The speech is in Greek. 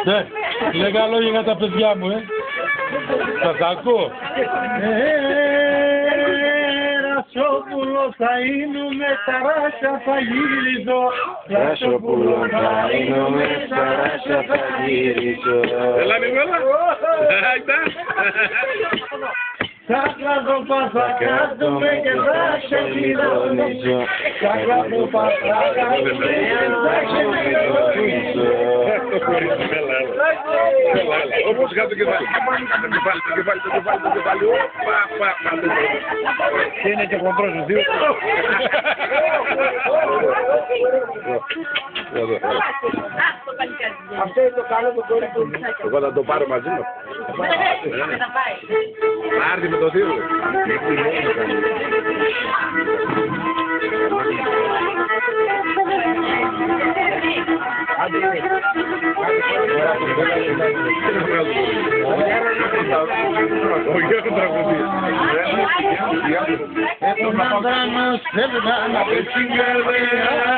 Ναι, λίγα λόγια για τα παιδιά μου, Σας ακούω. Ρασόπουλο θα είνουμε, ταράσια θα γυρίζω. Ρασόπουλο θα είνουμε, ταράσια θα γυρίζω. Έλα Νικόλα. Θα κλαδοπά θα κάθομαι και θα σε χειρονίζω. Θα κλαδοπά θα κάθομαι και θα σε χειρονίζω. Όπως κάτω το κεφάλι. Το κεφάλι. Και είναι και χοντρός τους δύο. Αυτό είναι το καλό το κόρη του. Εγώ θα το πάρω μαζί μου. Άρτη με το θείο. Ο Γιώργος τραγουδί. Έχω να δάνω σε βγάνα και συγκαρδέα.